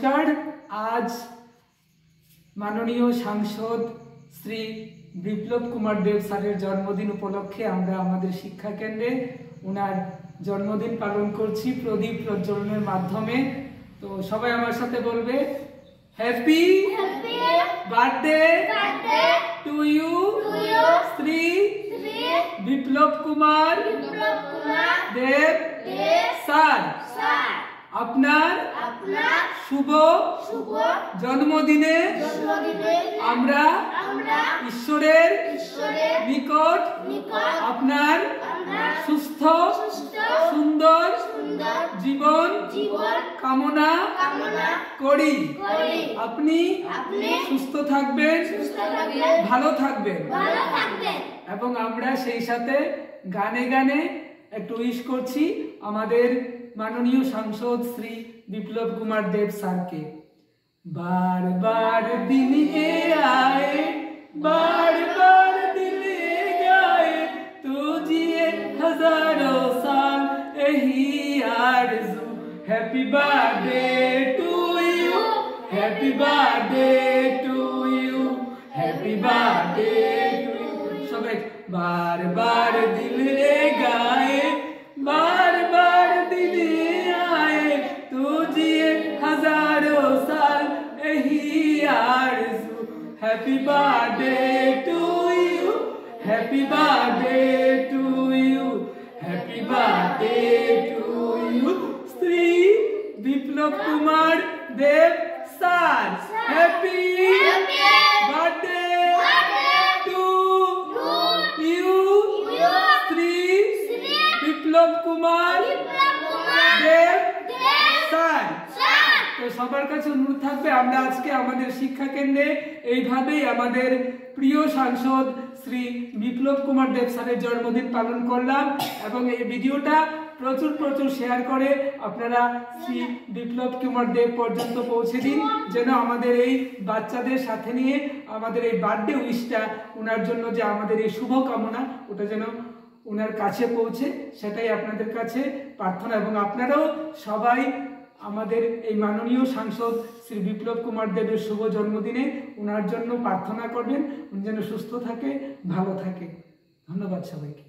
नमस्कार। आज माननीय सांसद श्री बिप्लब कुमार देव सर जन्मदिन उपलक्षे आमरा आमादेर शिक्षा केंद्रे उनार जन्मदिन पालन करछि प्रदीप प्रज्वलनेर माध्यमे। तो सबाई आमार साथे बोलबे happy birthday to you Shri Biplab Kumar Deb sir. আপনার শুভ জন্মদিনে আমরা ঈশ্বরের নিকট আপনার সুস্থ সুন্দর জীবন কামনা করি। আপনি সুস্থ থাকবেন, ভালো থাকবেন এবং আমরা সেই সাথে গানে গানে একটু উইশ করছি আমাদের माननीय सांसद श्री बिप्लब कुमार देव सर के। बार बार दिन आए, बार बार दिन गाए, तू जिए हजारों साल यही आरज़ू। Happy birthday to you, happy birthday to you, happy birthday to you. सब एक बार बार दिल गाए, बार बार दिन आए, तू जिए हजारों साल यही आरज़ू। Happy birthday to you, happy birthday to you, happy birthday to you Shri Biplab Kumar Deb sir. Happy birthday to you Shri Biplab Kumar Deb sir. तो सबार काছে অনুরোধ থাকবে আমরা আজকে আমাদের শিক্ষা কেন্দ্রে এইভাবেই আমাদের প্রিয় সাংসদ শ্রী বিপ্লব কুমার দেব স্যারের জন্মদিন পালন করলাম এবং এই ভিডিওটা প্রচুর প্রচুর শেয়ার করে আপনারা শ্রী বিপ্লব কুমার দেব পর্যন্ত পৌঁছে দিন, যেন আমাদের এই বাচ্চাদের সাথে নিয়ে আমাদের এই বার্থডে উইশটা ওনার জন্য যে আমাদের এই শুভ কামনা ওটা যেন ওনার কাছে পৌঁছে, সেটাই আপনাদের কাছে প্রার্থনা। এবং আপনারাও সবাই আমাদের এই মাননীয় সাংসদ শ্রী বিপ্লব কুমার দেবের শুভ জন্মদিনে ওনার জন্য প্রার্থনা করবেন, উনি যেন সুস্থ থাকে, ভালো থাকে। ধন্যবাদ সবাইকে।